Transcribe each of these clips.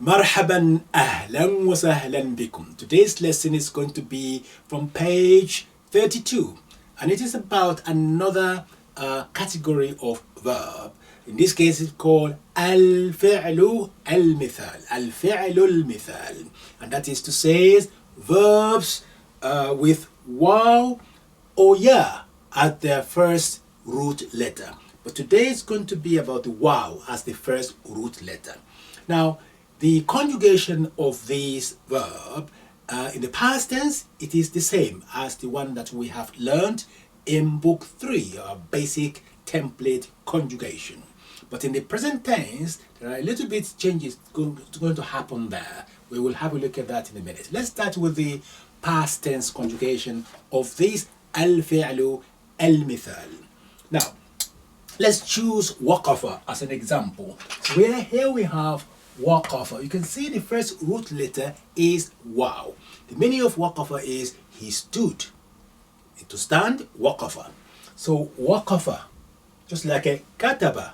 Marhaban, ahlan wa sahlan bikum. Today's lesson is going to be from page 32, and it is about another category of verb. In this case, it's called al-fi'lu al-mithal. Al-fi'lu al-mithal. And that is to say, verbs with waaw or ya at their first root letter. But today it's going to be about the waaw as the first root letter. Now, the conjugation of this verb in the past tense, it is the same as the one that we have learned in book 3, our basic template conjugation. But in the present tense, there are a little bit changes going to happen there. We will have a look at that in a minute. Let's start with the past tense conjugation of this al-fi'lu al-mithal. Now, let's choose waqafa as an example. Where here we have waqafa. You can see the first root letter is waaw. The meaning of waqafa is he stood. To stand, waqafa. So waqafa, just like a kataba.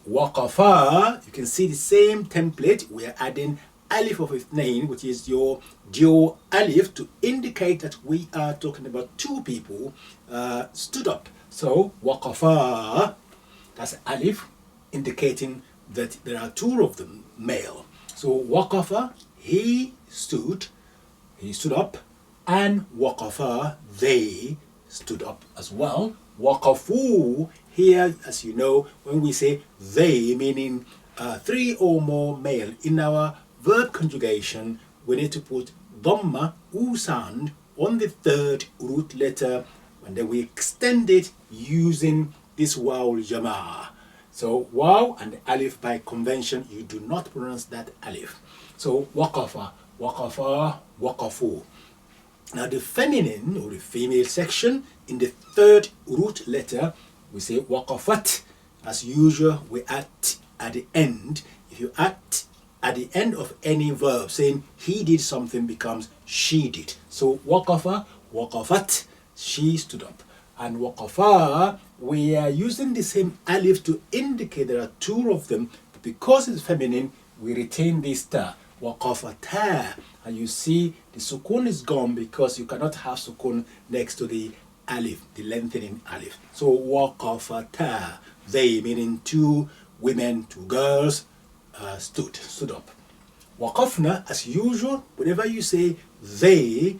Waqafa, you can see the same template. We are adding alif of ithnain, which is your dual alif, to indicate that we are talking about two people stood up. So waqafa, that's alif, indicating that there are two of them, male. So waqafa, he stood up, and waqafa, they stood up as well. Waqafu, here, as you know, when we say they, meaning three or more male, in our verb conjugation, we need to put dhamma, sound, on the third root letter, and then we extend it using this waaw al-jamaa. So waaw and alif, by convention, you do not pronounce that alif. So waqafa, waqafa, waqafu. Now the feminine or the female section, in the third root letter, we say waqafat. As usual, we add t at the end. If you add t at the end of any verb, saying he did something, becomes she did. So waqafa, waqafat, she stood up. And waqafa, we are using the same alif to indicate there are two of them. But because it's feminine, we retain this ta, waqafata. And you see the sukun is gone because you cannot have sukun next to the alif, the lengthening alif. So waqafata, they, meaning two women, two girls, stood up. Waqafna, as usual, whenever you say they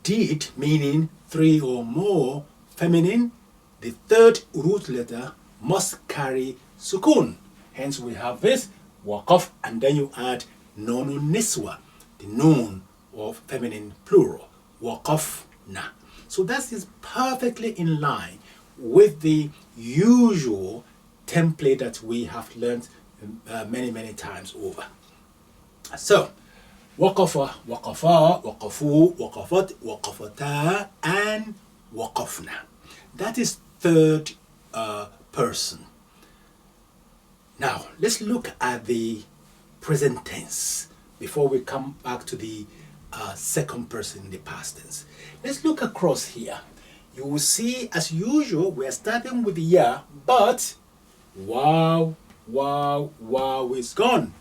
did, meaning three or more, feminine, the third root letter must carry sukun. Hence we have this waqaf, and then you add nunun niswa, the noun of feminine plural, waqafna. So that is perfectly in line with the usual template that we have learned many times over. So waqafa, waqafa, waqafu, waqafat, waqafata, and waqafna. That is third person. Now let's look at the present tense before we come back to the second person in the past tense. Let's look across here. You will see, as usual, we are starting with the ya, but waaw is gone.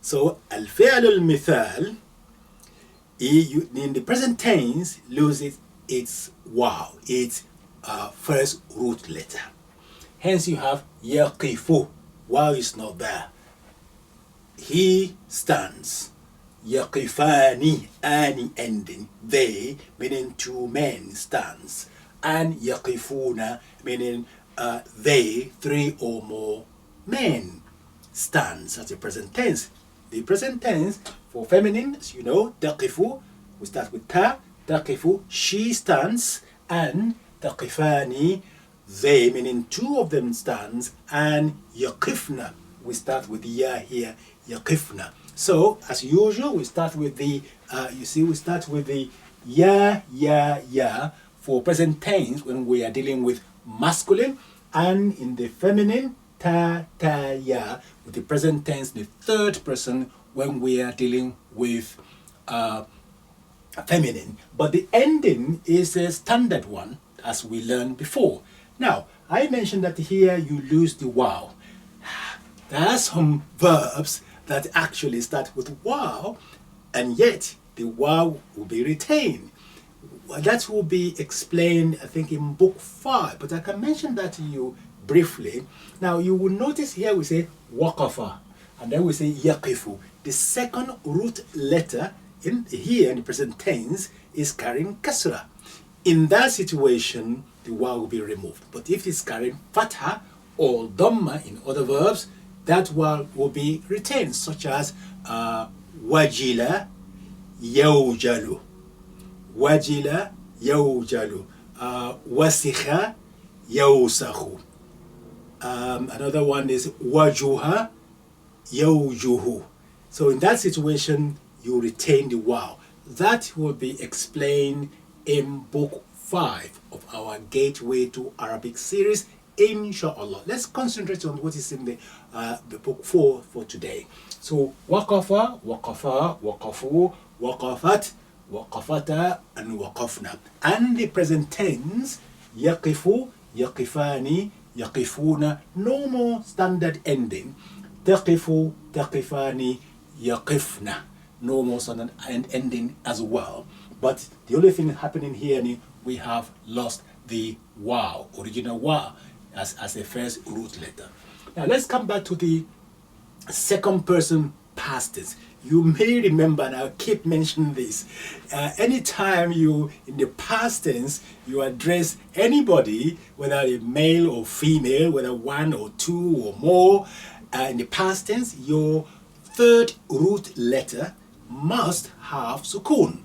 So al-fi'l al-mithal in the present tense loses its waaw, its first root letter. Hence you have yaqifu, waaw is not there. He stands. Yaqifani, ani ending. They, meaning two men, stands. And yaqifuna, meaning they, three or more men, stands. That's the present tense. The present tense for feminine, as you know, taqifu, we start with ta, taqifu, she stands, and taqifani, they, meaning two of them stands, and yaqifna, we start with the ya here, yaqifna. So, as usual, we start with the, we start with the ya for present tense when we are dealing with masculine, and in the feminine, ta, ya, with the present tense, the third person, when we are dealing with feminine. But the ending is a standard one, as we learned before. Now, I mentioned that here you lose the waaw. There are some verbs that actually start with wow, and yet the wow will be retained. That will be explained, I think, in book 5, but I can mention that to you briefly. Now, you will notice here we say waqafa, and then we say yaqifu. The second root letter in here in the present tense is carrying kasra. In that situation, the wow will be removed. But if it's carrying fatha or dhamma in other verbs, that wow will be retained, such as wajila yawjalu. Wajila yawjalu. Wasikha yawsakhu. Another one is wajuha yawjuhu. So in that situation, you retain the wow. That will be explained in book 5 of our Gateway to Arabic series, inshallah. Let's concentrate on what is in the book 4 for today. So waqafa, waqafa, waqafu, waqafat, waqafata, and waqafna. And the present tense, yaqifu, yaqifani, yaqifuna. No more standard ending. Taqifu, taqifani, yaqifna. No more standard ending as well. But the only thing happening here, we have lost the wow, original wow, as a first root letter. Now let's come back to the second person past tense. You may remember, and I'll keep mentioning this, anytime you, in the past tense, you address anybody, whether a male or female, whether one or two or more, in the past tense, your third root letter must have sukun.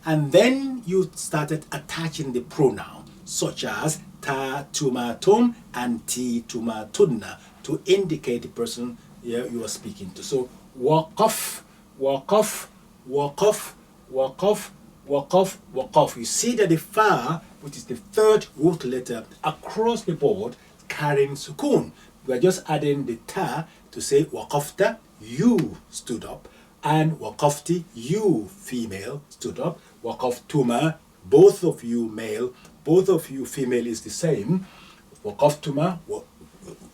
And then you started attaching the pronoun, such as ta tumatun and ti tumatunna, to indicate the person you are speaking to. So waqaf, waqaf, waqaf, waqaf, waqaf, waqaf. You see that the fa, which is the third root letter across the board, carrying sukun. We are just adding the ta to say waqafta, you stood up, and waqafti, you female stood up. Waqaftuma, both of you male, both of you female is the same. Waqaftuma,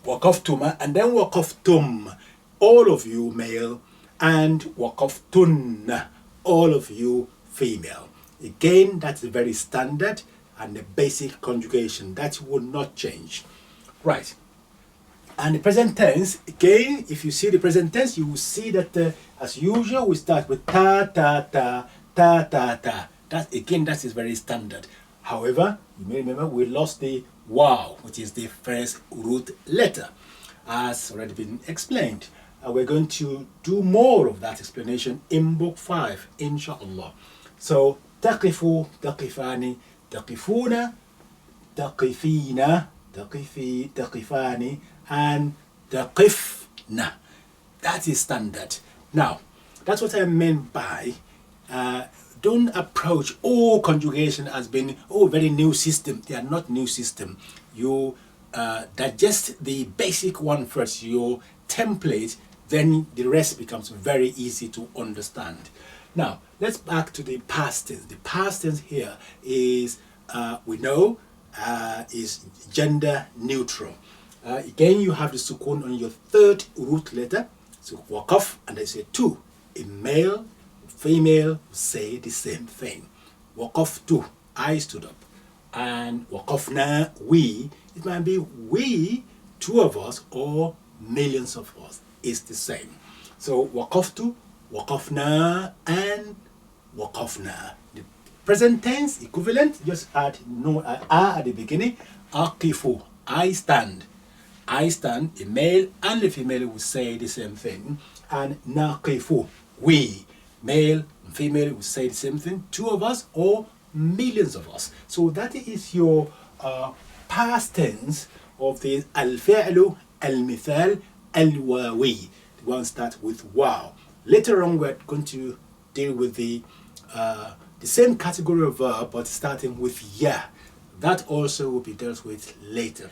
waqaftuma, and then waqaftum, all of you male, and waqaftunna, all of you female. Again, that's a very standard and the basic conjugation. That will not change. Right. And the present tense, again, if you see the present tense, you will see that as usual, we start with ta, ta, ta, ta, ta, ta. That, again, that is very standard. However, you may remember we lost the wow, which is the first root letter, as already been explained. We're going to do more of that explanation in book 5, inshallah. So, taqifu, taqifani, taqifuna, taqifina, taqifi, taqifani, and taqifna. That is standard. Now, that's what I meant by don't approach all conjugation as being very new system. They are not new system. You digest the basic one first, your template, then the rest becomes very easy to understand. Now let's back to the past tense. The past tense here is we know is gender neutral. Again, you have the sukun on your third root letter. So waqaf, and they say two. A male, female say the same thing. Waqaftu, I stood up. And waqafna, we. It might be we, two of us, or millions of us. Is the same. So waqaftu, waqafna, and waqafna. The present tense equivalent, just add no at the beginning. Aqifu, I stand. I stand, a male and a female will say the same thing. And naqifu, we, male and female will say the same thing. Two of us or millions of us. So that is your past tense of the al-fi'lu, al-mithal, al-wawi. The one starts with wow. Later on we're going to deal with the same category of verb, but starting with ya. That also will be dealt with later.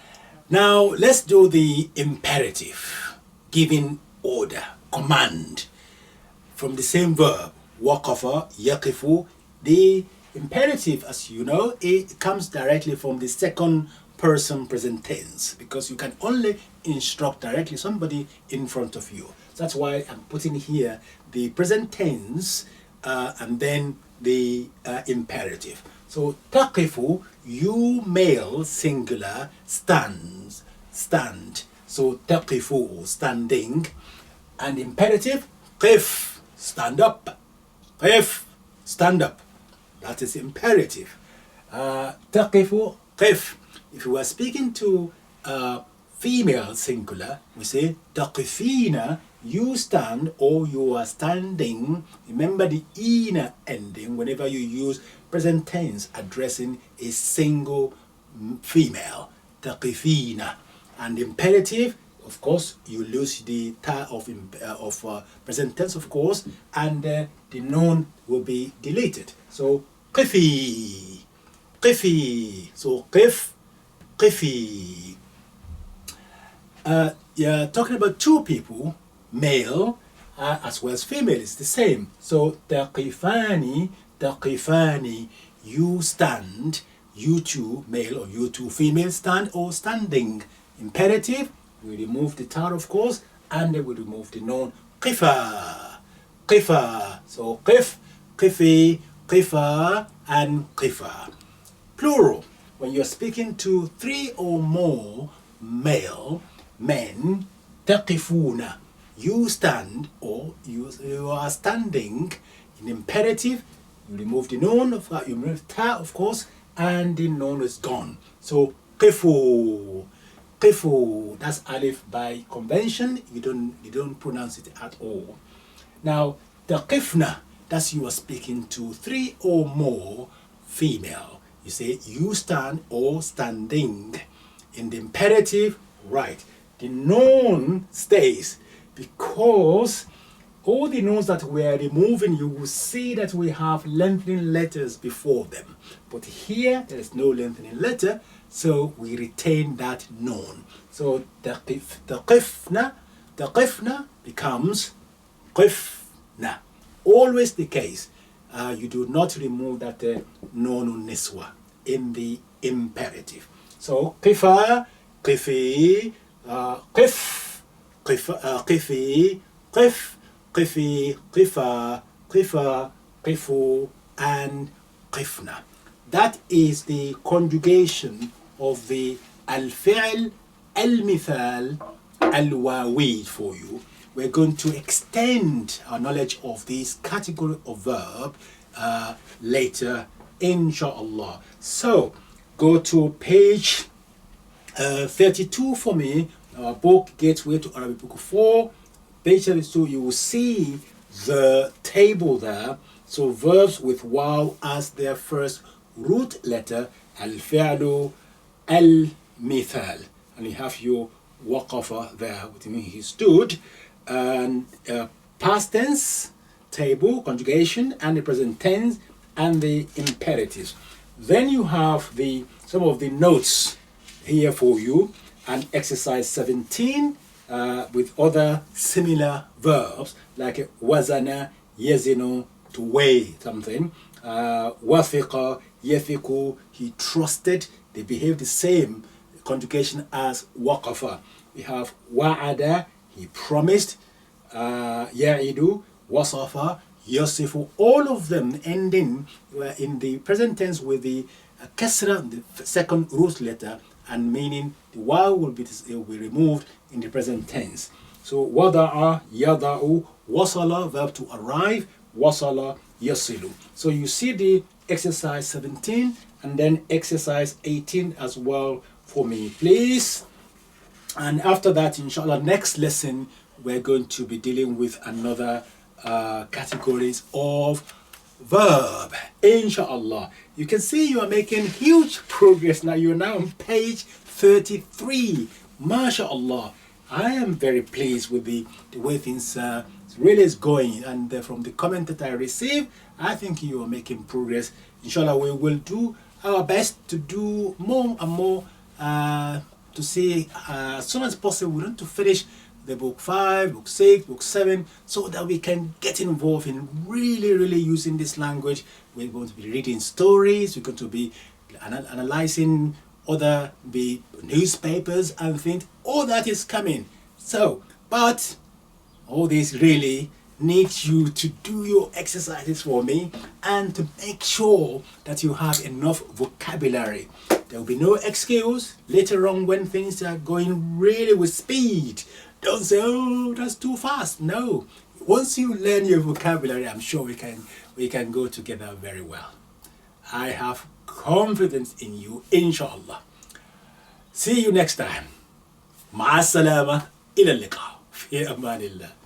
Now let's do the imperative, giving order, command from the same verb, waqafa, yaqifu. The imperative, as you know, it comes directly from the second person present tense, because you can only instruct directly somebody in front of you. That's why I'm putting here the present tense and then the imperative. So taqifu, you male singular, stands, stand. So taqifu, standing. And imperative, qif, stand up. Qif, stand up. That is imperative. Taqifu, qif. If you are speaking to female singular, we say taqifina, you stand or you are standing. Remember the ina ending whenever you use present tense addressing a single female. Taqifina. And imperative, of course, you lose the ta of present tense, of course, and the noun will be deleted. So qifi, qifi. So qif, qifi. Yeah, talking about two people, male as well as female, is the same. So taqifani, taqifani, you stand, you two male or you two female stand or standing. Imperative, we remove the ta, of course, and then we remove the noun qifa, qifa. So qif, qifi, qifa, and qifa. Plural, when you're speaking to three or more male men, taqifuna, you stand or you are standing. In imperative, you remove the noun, you remove ta, of course, and the noun is gone. So qifu, qifu, that's alif by convention. You don't pronounce it at all. Now taqifna, that's you are speaking to three or more female. You say you stand or standing. In the imperative, right, the noun stays, because all the nouns that we are removing, you will see that we have lengthening letters before them. But here, there is no lengthening letter, so we retain that noun. So taqifna becomes qifna. Always the case. You do not remove that noun niswa in the imperative. So qifa, qifi, qif, qifi, qif, qifi, qifa, qifa, qifu, and qifna. That is the conjugation of the al-fi'l, al-mithal, al-wawi for you. We're going to extend our knowledge of this category of verb later, inshallah. So go to page 32 for me. Our book Gateway to Arabic Book 4, page 32. You will see the table there. So verbs with waaw as their first root letter, al-fi'lu, al-mithal, and you have your waqafa there, which means he stood, and past tense table, conjugation, and the present tense, and the imperatives. Then you have some of the notes here for you, and exercise 17 with other similar verbs like wazana, yazinu, to weigh something, wathiqa, yathiqu, he trusted. They behave the same conjugation as waqafa. We have wa'ada, he promised, ya'idu, wasafa, yasifu, all of them ending in the present tense with the kasra, the second root letter, and meaning the waaw will be removed in the present tense. So wada'a, yada'u, wasala, verb to arrive, wasala, yasilu. So you see the exercise 17 and then exercise 18 as well for me, please. And after that, inshallah, next lesson we're going to be dealing with another categories of verb, inshallah. You can see you are making huge progress now. You're now on page 33. MashaAllah. I am very pleased with the way things really is going, and from the comment that I received, I think you are making progress. Inshallah, we will do our best to do more and more to see as soon as possible. We want to finish the book 5, book 6, book 7, so that we can get involved in really using this language. We're going to be reading stories, we're going to be analyzing other the newspapers and things. All that is coming. So, but all this really needs you to do your exercises for me and to make sure that you have enough vocabulary. There will be no excuse later on when things are going really with speed. Don't say, oh, that's too fast. No. Once you learn your vocabulary, I'm sure we can go together very well. I have confidence in you, inshallah. See you next time. مع السلامة. إلى اللقاء. في أمان الله.